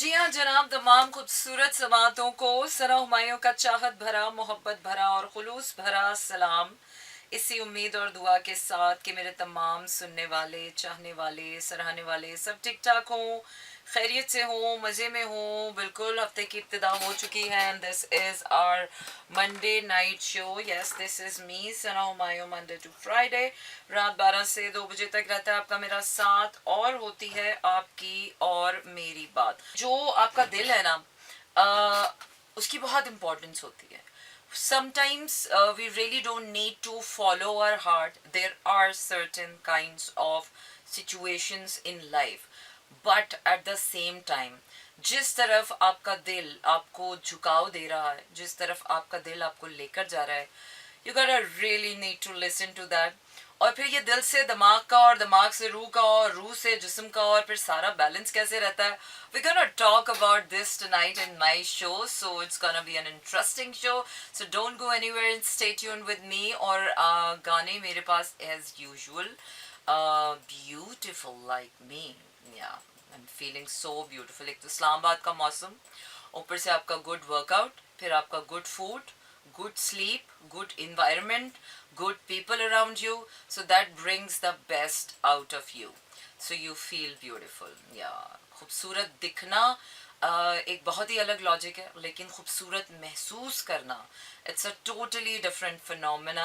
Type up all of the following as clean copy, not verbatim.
जी हाँ जनाब, तमाम खूबसूरत समातों को सना हुमायूं का चाहत भरा, मोहब्बत भरा और खुलूस भरा सलाम। इसी उम्मीद और दुआ के साथ कि मेरे तमाम सुनने वाले, चाहने वाले, सराहने वाले सब ठीक ठाक हों, खैरियत से हों, मज़े में हों। बिल्कुल हफ्ते की इब्तिदा हो चुकी है and this is our Monday night show. Yes, this is me Sana Humayun, Monday to Friday रात 12 से 2 बजे तक रहता है आपका मेरा साथ, और होती है आपकी और मेरी बात। जो आपका दिल है ना, उसकी बहुत इम्पोर्टेंस होती है। Sometimes we really don't need to follow our heart. There are certain kinds of situations in life, but at the same time, जिस तरफ आपका दिल आपको झुकाव दे रहा है, जिस तरफ आपका दिल आपको लेकर जा रहा है, you gotta really need to listen to that. और फिर ये दिल से दिमाग का, और दिमाग से रूह का, और रूह से जिस्म का, और फिर सारा बैलेंस कैसे रहता है. We're gonna talk about this tonight in my show, so it's gonna be an interesting show. So don't go anywhere and stay tuned with me. और गाने मेरे पास as usual, beautiful like me. Yeah, I'm feeling so beautiful. एक तो इस्लामाबाद का मौसम, ऊपर से आपका गुड वर्कआउट, फिर आपका good food, good sleep, good environment, good people around you. So that brings the best out of you. So you feel beautiful. Yeah. खूबसूरत दिखना एक बहुत ही अलग लॉजिक है, लेकिन खूबसूरत महसूस करना, it's a totally different phenomena.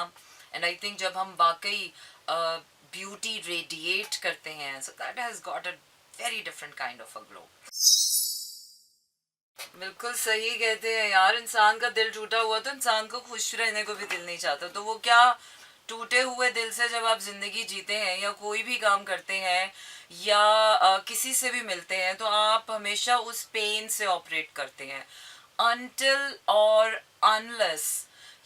And I think जब हम वाकई ब्यूटी रेडिएट करते हैं, so that has got a very different kind of a glow. बिल्कुल सही कहते हैं यार, इंसान का दिल टूटा हुआ तो इंसान को खुश रहने को भी दिल नहीं चाहता. तो वो क्या, टूटे हुए दिल से जब आप जिंदगी जीते हैं या कोई भी काम करते हैं या किसी से भी मिलते हैं, तो आप हमेशा उस पेन से ऑपरेट करते हैं. until और unless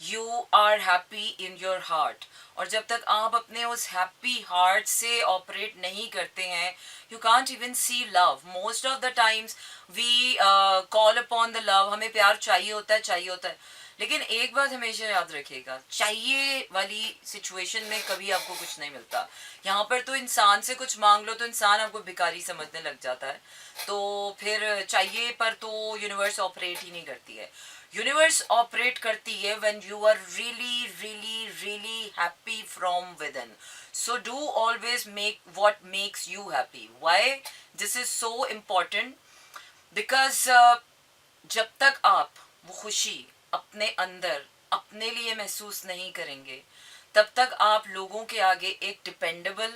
you are happy in your heart. और जब तक आप अपने उस हैप्पी हार्ट से ऑपरेट नहीं करते हैं, you can't even see love. Most of the times we call upon the love. हमें प्यार चाहिए होता है, चाहिए होता है, लेकिन एक बात हमेशा याद रखिएगा, चाहिए वाली सिचुएशन में कभी आपको कुछ नहीं मिलता. यहाँ पर तो इंसान से कुछ मांग लो तो इंसान आपको भिखारी समझने लग जाता है. तो फिर चाहिए पर तो यूनिवर्स ऑपरेट ही नहीं करती है. यूनिवर्स ऑपरेट करती है when you are really really really happy from with in. So do always make what makes you happy. Why this is so important? Because जब तक आप वो खुशी अपने अंदर अपने लिए महसूस नहीं करेंगे, तब तक आप लोगों के आगे एक डिपेंडेबल,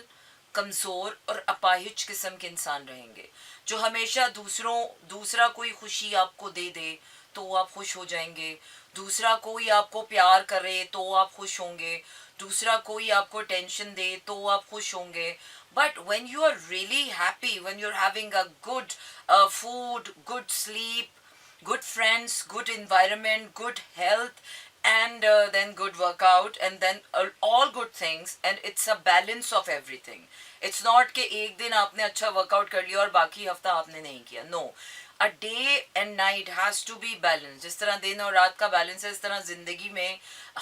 कमज़ोर और अपाहिज किस्म के इंसान रहेंगे, जो हमेशा दूसरा कोई खुशी आपको दे दे तो आप खुश हो जाएंगे, दूसरा कोई आपको प्यार करे तो आप खुश होंगे, दूसरा कोई आपको टेंशन दे तो आप खुश होंगे. But when you are really happy, when you're having a good food, good sleep, good friends, good environment, good health, and then good workout, and then all good things, and it's a balance of everything. It's not कि एक दिन आपने अच्छा workout कर लिया और बाकी हफ्ता आपने नहीं किया. No, a day and night has to be balanced. जिस तरह दिन और रात का बैलेंस है, इस तरह जिंदगी में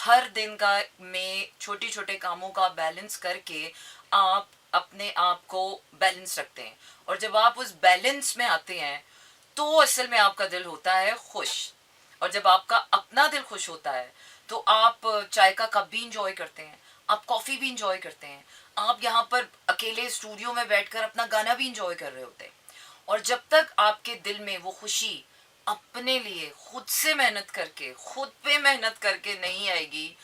हर दिन का में छोटे छोटे कामों का बैलेंस करके आप अपने आप को बैलेंस रखते हैं. और जब आप उस बैलेंस में आते हैं, तो असल में आपका दिल होता है खुश. और जब आपका अपना दिल खुश होता है, तो आप चाय का कप भी इंजॉय करते हैं, आप कॉफ़ी भी इंजॉय करते हैं, आप यहाँ पर अकेले स्टूडियो में बैठकर अपना गाना भी इंजॉय कर रहे होते हैं. और जब तक आपके दिल में वो खुशी अपने लिए खुद से मेहनत करके, खुद पे मेहनत करके नहीं आएगी,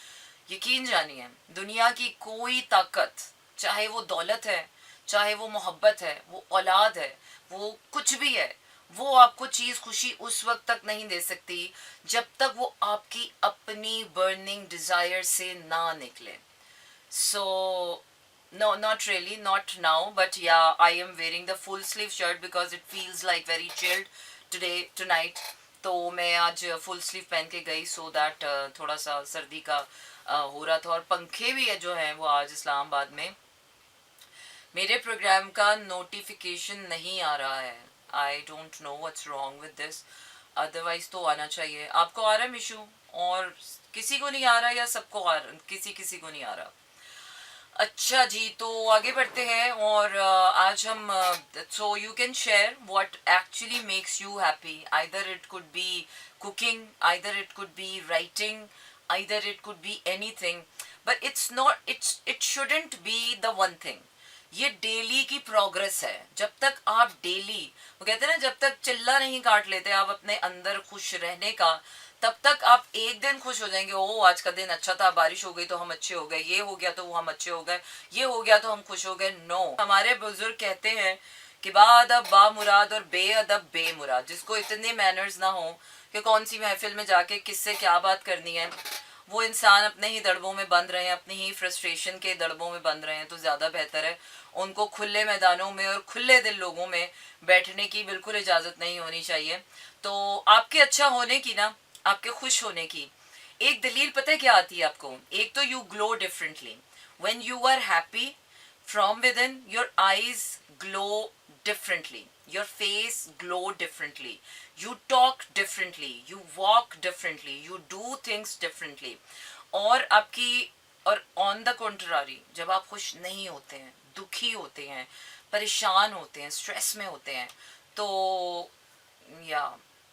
यकीन जानिए दुनिया की कोई ताकत, चाहे वो दौलत है, चाहे वो मोहब्बत है, वो औलाद है, वो कुछ भी है, वो आपको चीज़ खुशी उस वक्त तक नहीं दे सकती जब तक वो आपकी अपनी बर्निंग डिज़ायर से ना निकले. सो no, not really, not now, but yeah, I am wearing the full sleeve shirt because it feels like very chilled tonight. तो मैं आज फुल स्लीव पहन के गई सो दैट थोड़ा सा सर्दी का हो रहा था. और पंखे भी है जो हैं वो आज इस्लामाबाद में. मेरे प्रोग्राम का नोटिफिकेशन नहीं आ रहा है. I don't know what's wrong with this. Otherwise तो आना चाहिए. आपको आ रहा है मिशू? और किसी को नहीं आ रहा या सबको आ रहा? किसी किसी को नहीं आ रहा. अच्छा जी, तो आगे बढ़ते हैं और आज हम so you can share what actually makes you happy. Either it could be cooking, either it could be writing, either it could be anything, but it shouldn't be the one thing. ये daily की progress है. जब तक आप daily, वो कहते हैं ना, जब तक चिल्ला नहीं काट लेते आप अपने अंदर खुश रहने का, तब तक आप एक दिन खुश हो जाएंगे, ओ आज का दिन अच्छा था, बारिश हो गई तो हम अच्छे हो गए, ये हो गया तो वो हम अच्छे हो गए, ये हो गया तो हम खुश हो गए. नो, हमारे बुजुर्ग कहते हैं कि बाअदब बामुराद और बेअदब बेमुराद. जिसको इतने मैनर्स ना हो कि कौन सी महफिल में जाके किससे क्या बात करनी है, वो इंसान अपने ही दड़बों में बंद रहे हैं, अपनी ही फ्रस्ट्रेशन के दड़बों में बंद रहे हैं, तो ज़्यादा बेहतर है. उनको खुले मैदानों में और खुले दिल लोगों में बैठने की बिल्कुल इजाज़त नहीं होनी चाहिए. तो आपके अच्छा होने की ना, आपके खुश होने की एक दलील पता है क्या आती है आपको? एक तो you glow differently. When you are happy from within, your eyes glow differently, your face glow differently, you talk differently, you walk differently, you do things differently. और आपकी, और on the contrary, जब आप खुश नहीं होते हैं, दुखी होते हैं, परेशान होते हैं, स्ट्रेस में होते हैं, तो या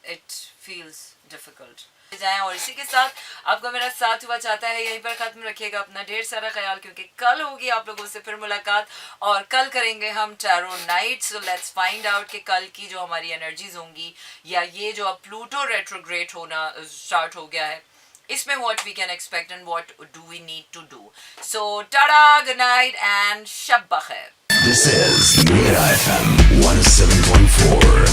इट फील्स डिफिकल्ट जाएं. और इसी के साथ आपका मेरा साथ हुआ चाहता है यहीं पर खत्म. रखिएगा अपना ढेर सारा ख्याल, क्योंकि कल होगी आप लोगों से फिर मुलाकात और कल करेंगे हम tarot night. So let's find out कि कल की जो हमारी एनर्जीज होंगी, या ये जो अब प्लूटो रेट्रोग्रेड होना स्टार्ट हो गया है, इसमें what we can expect and what do we need to do. So ta-ta, good night and शब बखैर. This is Mira FM 107.4.